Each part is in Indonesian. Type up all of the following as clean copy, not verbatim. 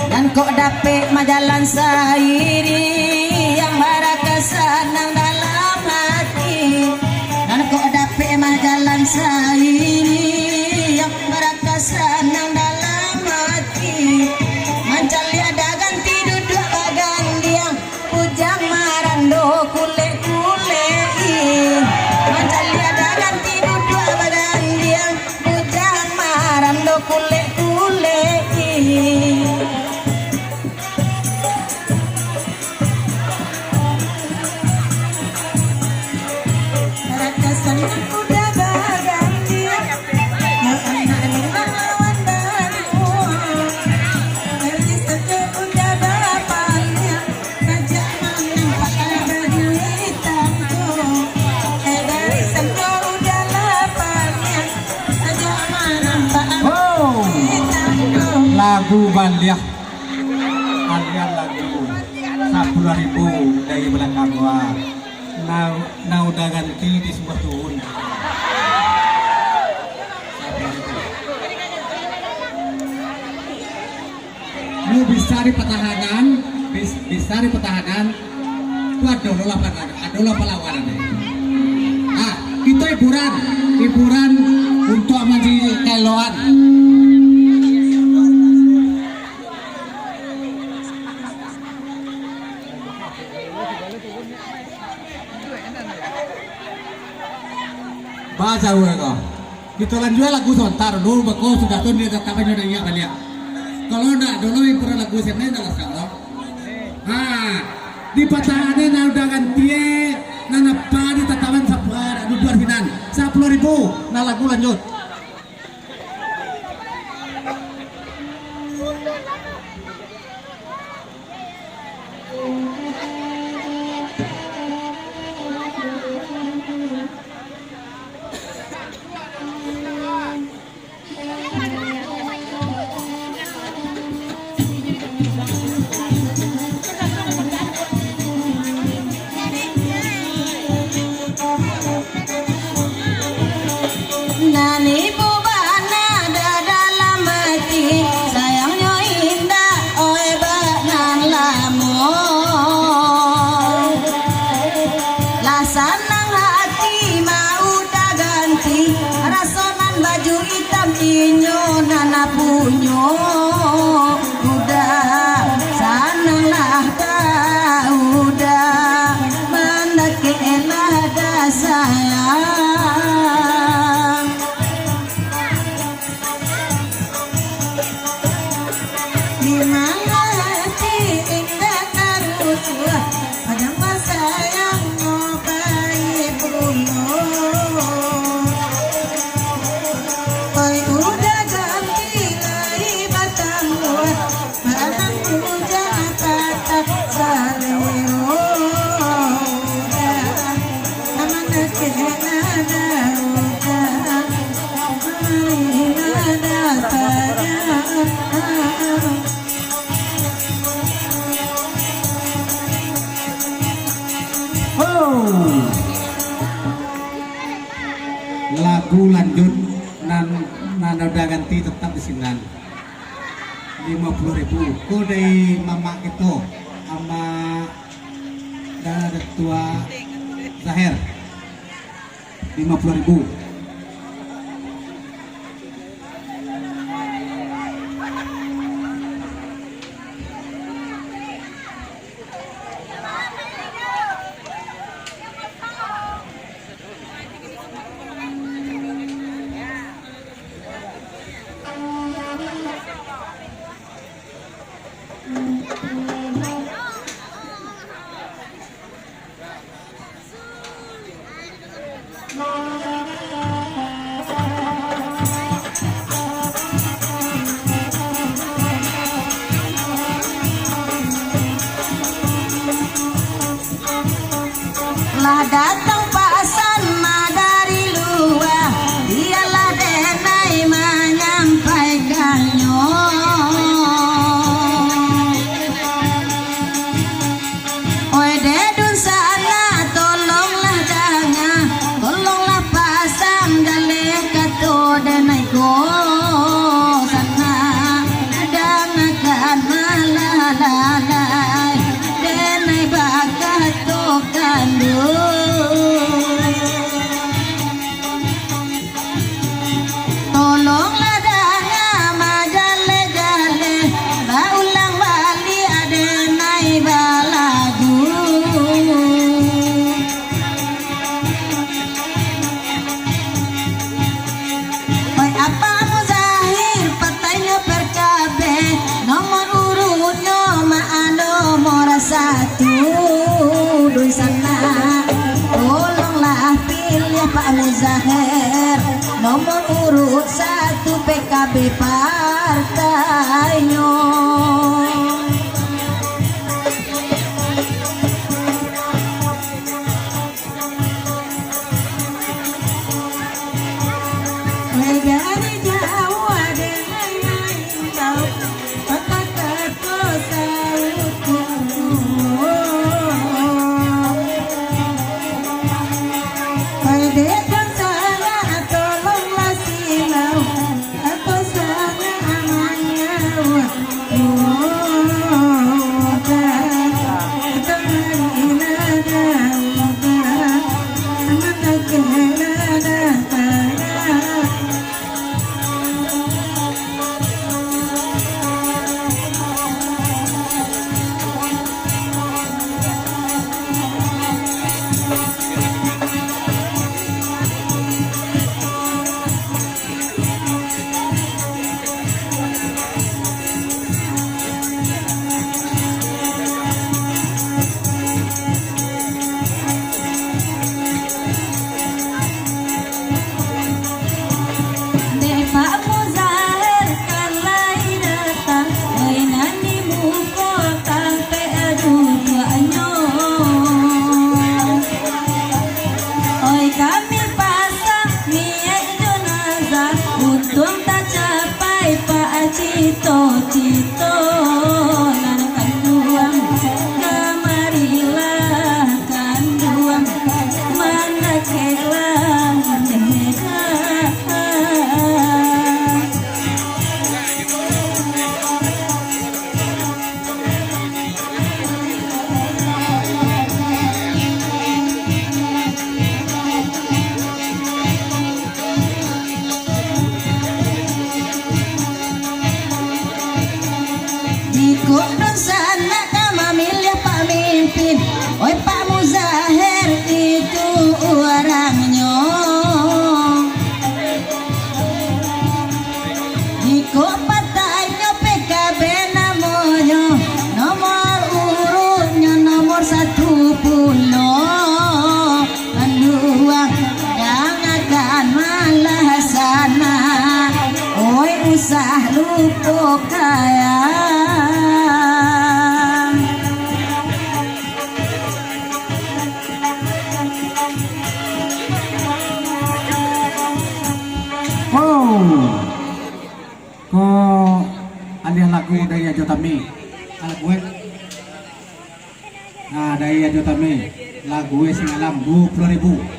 Dan kok dapet majalan sairi yang mereka senang dalam hati. Dan kok dapet majalan sairi yang mereka senang dalam hati. Mancali ada ganti duduk bagan diang pujang marando kule-kule. Mancali ada ganti duduk bagan diang pujang marando kule-kule. Lagu Baliah alias lagu 10.000 dari belakang gua. Nah udah ganti di sebuah tuhun. Lu bisa di pertahanan, bisa di pertahanan. Itu adalah perlawanan. Ah, itu hiburan untuk amaji keloan. Baca gue kok. Kita lanjut lagu sebentar dulu. Bako sudah tuh dia tetap aja nanya kalian. Kalau enggak dulu pernah lagu sebenarnya adalah salah. Di pertahanan nah udah ganti nana padi tatapan sapar dua finan 10.000 nah lagu lanjut. Nani bubana ada dalam hati sayangnya indah oi banan lamu lasanang hati mau dah ganti rasonan baju hitam inyo nana punyo udah sanang lah udah mana keelah dah sayang. Lagu lanjut nana udah ganti tetap di sini 50.000 kode mama itu sama tua Zahir 50.000. Lah datang pasan dari luar, dialah denai menyampaikannya. cito-cito lan kanduang kamarilah kanduang mana kelang mega. Di kudus sana kama milih pemimpin, oi Pak Muzahir itu orangnya. Di kotanya PKB namanya, nomor urutnya nomor 10. Kanduang jangan malah sana, oi usah lupa kaya. Ko alian lagu dari Ajo Tami alat gue nah dari Ajo Tami lagu gue sing alam 20.000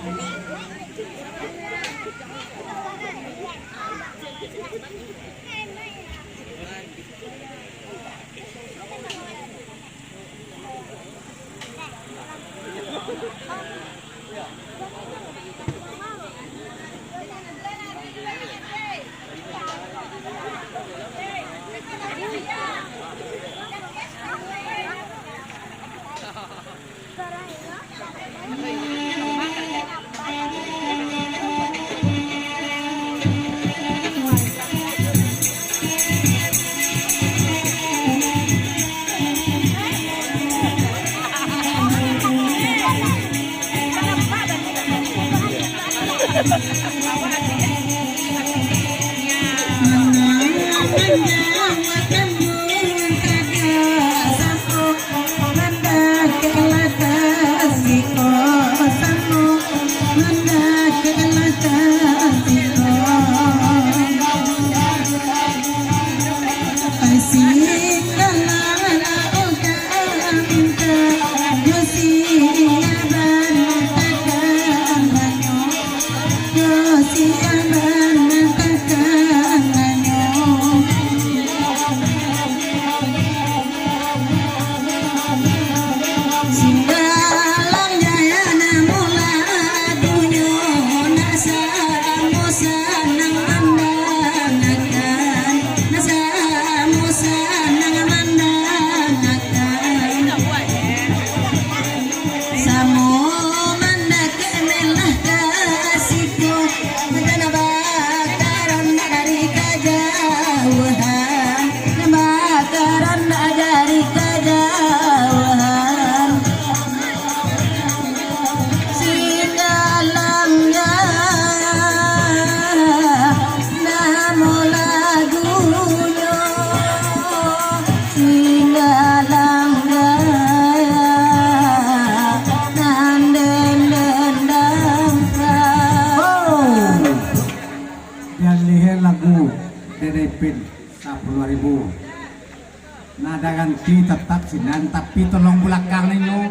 Pin 10.000 nada ganti tetap sinan tapi tolong belakang ninyo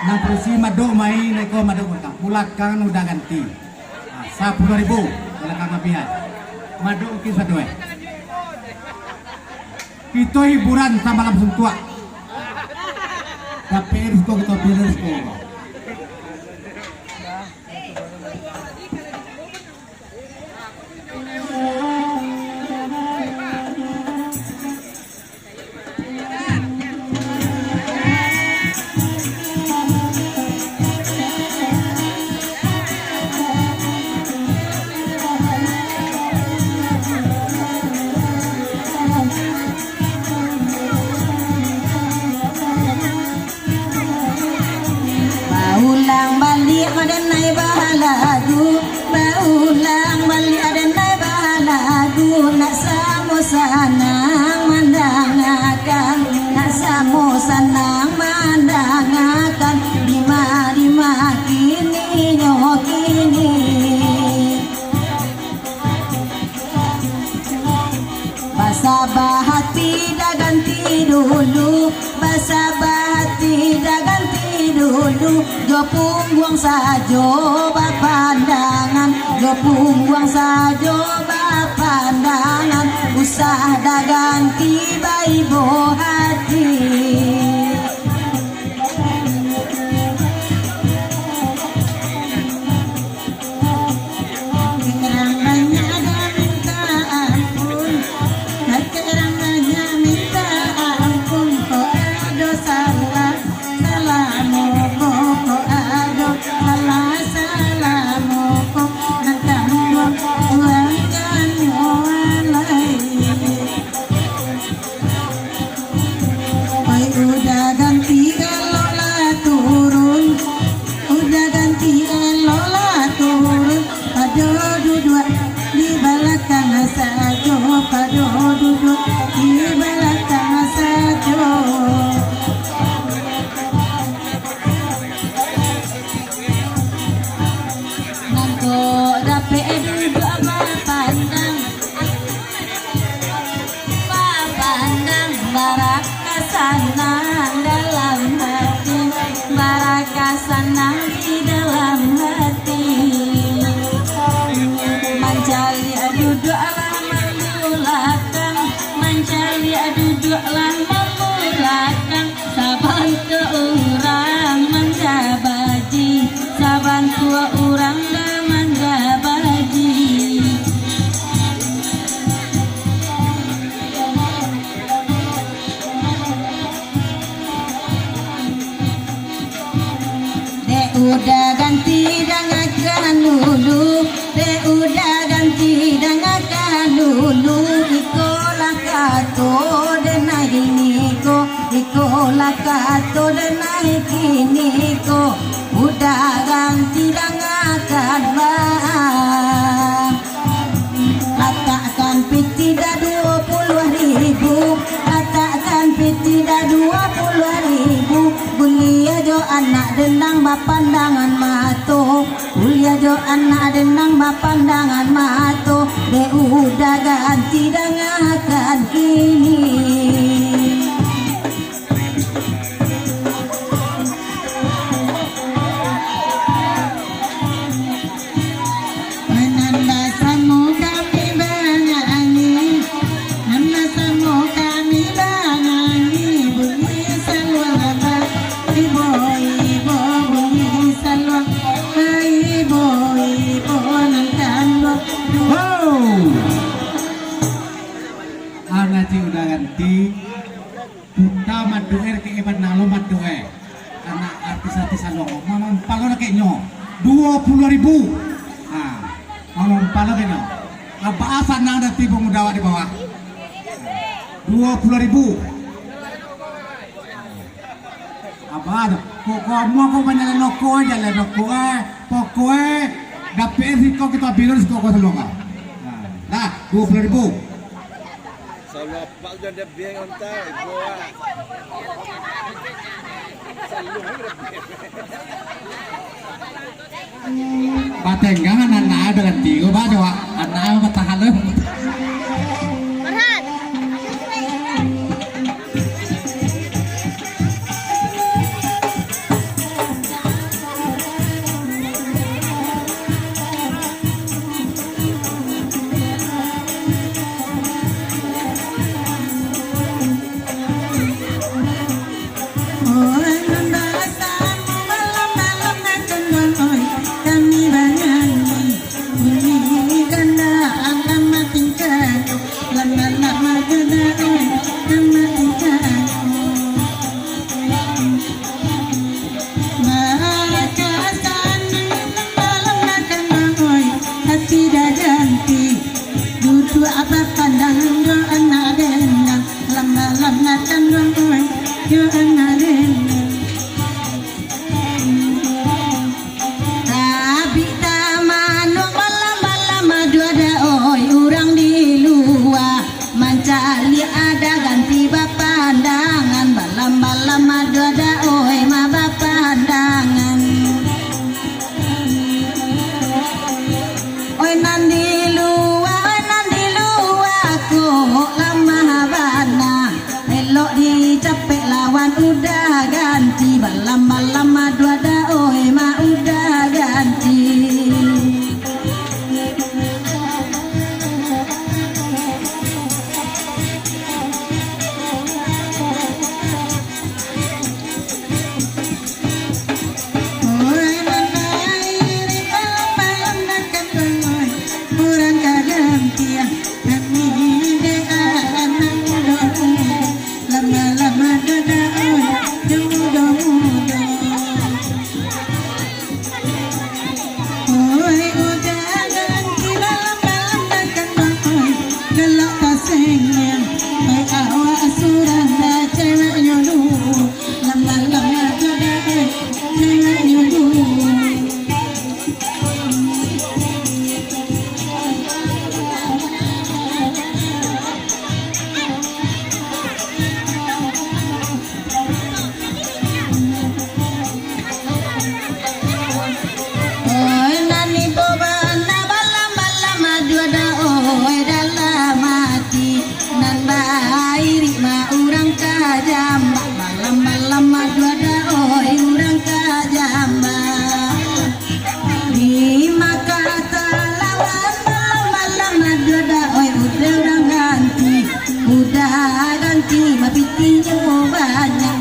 nang persi mado main ko mado belakang udah ganti 10.000 belakang apihan mado kisah doe kita hiburan sama malam suntua tapi risiko kita pilih risiko sanang mandangakan nasamu sanang mandangakan dima kini nyokini pas basabah hati dah ganti dulu, basabah hati dah ganti dulu. Jo punggung sajo bapandangan, jo punggung sajo bapandangan. Usah dah ganti baibo hati. Udah ganti elola turun, udah ganti elola turun. Pado duduk di belakang sajo, pado duduk di belakang sajo. Nanti dapet duduk apa pandang, pandang barak senang dalam hati, baraka senang di dalam hati. Mencari duduklah memulakan, mencari duduklah memulakan. Saban ke orang menjabaji, saban ke orang dah menjabaji. Udah ganti dangakan dulu, udah ganti dangakan dulu. Ikolah kato denai niko, ikolah kato denai kiniko. Udah ganti dangakan bang, katakan piti dah 20.000, katakan piti dah 20.000. Kuliah jo anak denang bapandangan mato, kuliah jo anak denang bapandangan mato. De udah ganti dangakan kini. Anati udah ganti puta maduer ke iban nalo maduer anak artis-artis alo mamam palo na kenyo 20.000. Mamam palo kenyo apa asa nang ada tibo mudawa di bawah 20.000. Apa ada kok mau kok banyak noko aja le noko pokoknya dapet risiko kita bilang risiko kau selonga. Nah 20.000. Kalau pak udah biang ontai, gua. Batenggang anak ada kan tiga baca anak matahan lem. Kami banyak bunyi ganda alamat Udah ganti mapitinya banyak